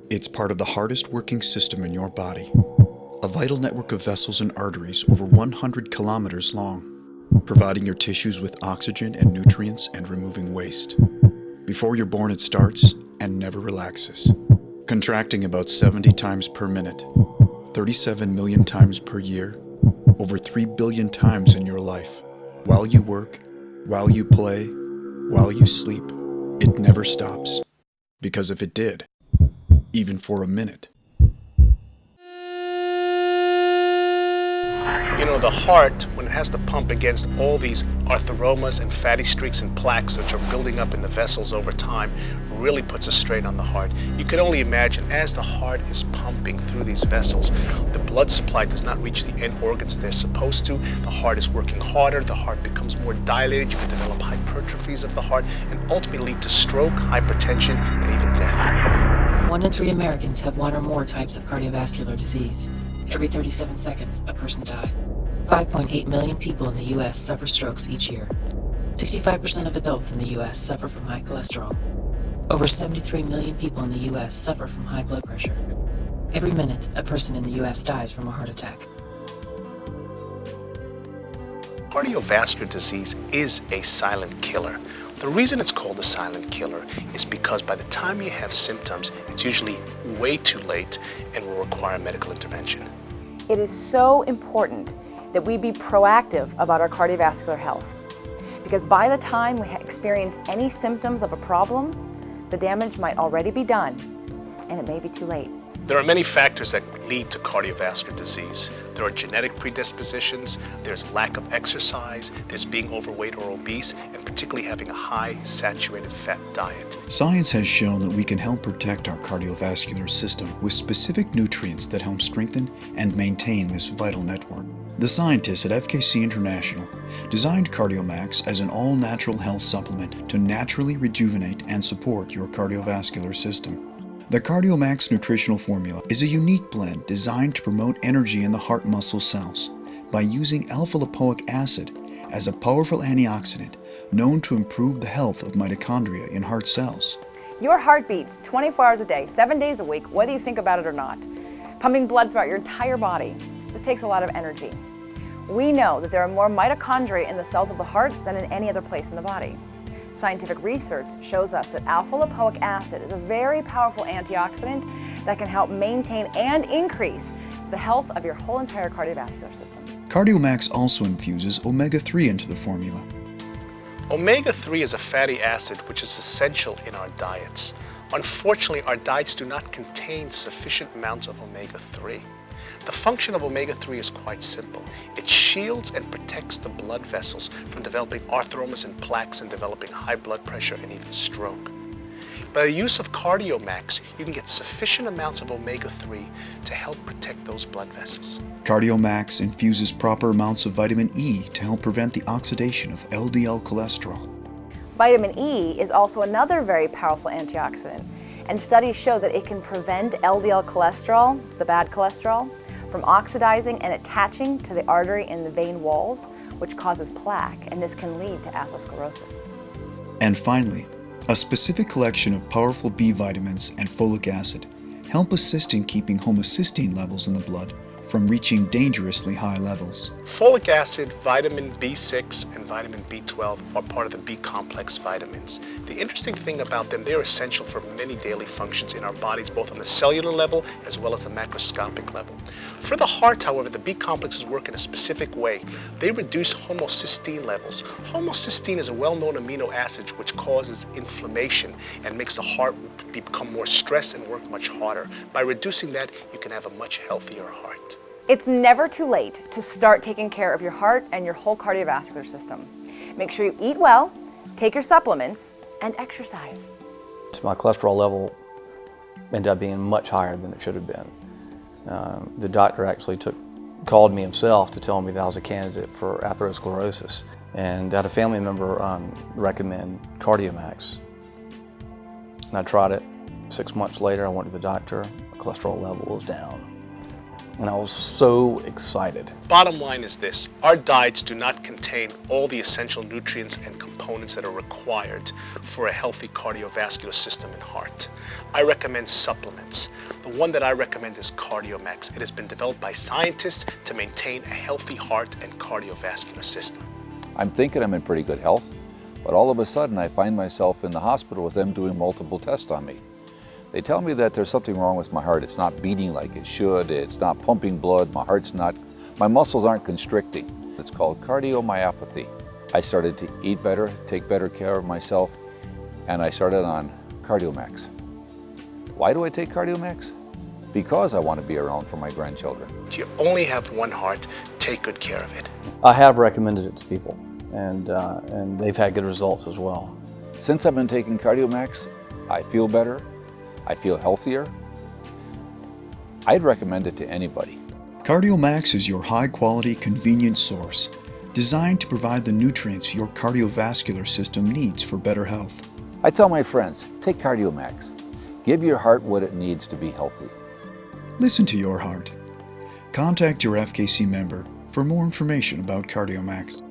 It's part of the hardest working system in your body. A vital network of vessels and arteries over 100 kilometers long, providing your tissues with oxygen and nutrients and removing waste. Before you're born, it starts and never relaxes, contracting about 70 times per minute, 37 million times per year, over 3 billion times in your life. While you work, while you play, while you sleep, it never stops. Because if it did, even for a minute. You know, the heart, when it has to pump against all these arteriomas and fatty streaks and plaques which are building up in the vessels over time, really puts a strain on the heart. You can only imagine, as the heart is pumping through these vessels, the blood supply does not reach the end organs they're supposed to. The heart is working harder, the heart becomes more dilated, you can develop hypertrophies of the heart, and ultimately lead to stroke, hypertension, and even death. 1 in 3 Americans have one or more types of cardiovascular disease. Every 37 seconds, a person dies. 5.8 million people in the U.S. suffer strokes each year. 65% of adults in the U.S. suffer from high cholesterol. Over 73 million people in the U.S. suffer from high blood pressure. Every minute, a person in the U.S. dies from a heart attack. Cardiovascular disease is a silent killer. The reason it's called a silent killer is because by the time you have symptoms, it's usually way too late and will require medical intervention. It is so important that we be proactive about our cardiovascular health, because by the time we experience any symptoms of a problem, the damage might already be done, and it may be too late. There are many factors that lead to cardiovascular disease. There are genetic predispositions, there's lack of exercise, there's being overweight or obese, and particularly having a high saturated fat diet. Science has shown that we can help protect our cardiovascular system with specific nutrients that help strengthen and maintain this vital network. The scientists at FKC International designed Cardiomax as an all-natural health supplement to naturally rejuvenate and support your cardiovascular system. The Cardiomax nutritional formula is a unique blend designed to promote energy in the heart muscle cells by using alpha-lipoic acid as a powerful antioxidant known to improve the health of mitochondria in heart cells. Your heart beats 24 hours a day, 7 days a week, whether you think about it or not, pumping blood throughout your entire body. This takes a lot of energy. We know that there are more mitochondria in the cells of the heart than in any other place in the body. Scientific research shows us that alpha-lipoic acid is a very powerful antioxidant that can help maintain and increase the health of your whole entire cardiovascular system. Cardiomax also infuses omega-3 into the formula. Omega-3 is a fatty acid which is essential in our diets. Unfortunately, our diets do not contain sufficient amounts of omega-3. The function of omega-3 is quite simple. It shields and protects the blood vessels from developing arteriomas and plaques and developing high blood pressure and even stroke. By the use of Cardiomax, you can get sufficient amounts of omega-3 to help protect those blood vessels. Cardiomax infuses proper amounts of vitamin E to help prevent the oxidation of LDL cholesterol. Vitamin E is also another very powerful antioxidant, and studies show that it can prevent LDL cholesterol, the bad cholesterol, from oxidizing and attaching to the artery in the vein walls, which causes plaque, and this can lead to atherosclerosis. And finally, a specific collection of powerful B vitamins and folic acid help assist in keeping homocysteine levels in the blood from reaching dangerously high levels. Folic acid, vitamin B6, and vitamin B12 are part of the B-complex vitamins. The interesting thing about them, they're essential for many daily functions in our bodies, both on the cellular level as well as the macroscopic level. For the heart, however, the B-complexes work in a specific way. They reduce homocysteine levels. Homocysteine is a well-known amino acid which causes inflammation and makes the heart become more stressed and work much harder. By reducing that, you can have a much healthier heart. It's never too late to start taking care of your heart and your whole cardiovascular system. Make sure you eat well, take your supplements, and exercise. My cholesterol level ended up being much higher than it should have been. The doctor actually called me himself to tell me that I was a candidate for atherosclerosis, and I had a family member recommend Cardiomax. And I tried it. 6 months later, I went to the doctor. My cholesterol level was down. And I was so excited. Bottom line is this: our diets do not contain all the essential nutrients and components that are required for a healthy cardiovascular system and heart. I recommend supplements. The one that I recommend is Cardiomax. It has been developed by scientists to maintain a healthy heart and cardiovascular system. I'm thinking I'm in pretty good health, but all of a sudden I find myself in the hospital with them doing multiple tests on me. They tell me that there's something wrong with my heart. It's not beating like it should. It's not pumping blood. My muscles aren't constricting. It's called cardiomyopathy. I started to eat better, take better care of myself, and I started on Cardiomax. Why do I take Cardiomax? Because I want to be around for my grandchildren. You only have one heart. Take good care of it. I have recommended it to people, and they've had good results as well. Since I've been taking Cardiomax, I feel better. I feel healthier. I'd recommend it to anybody. Cardiomax is your high-quality, convenient source, designed to provide the nutrients your cardiovascular system needs for better health. I tell my friends, take Cardiomax. Give your heart what it needs to be healthy. Listen to your heart. Contact your FKC member for more information about Cardiomax.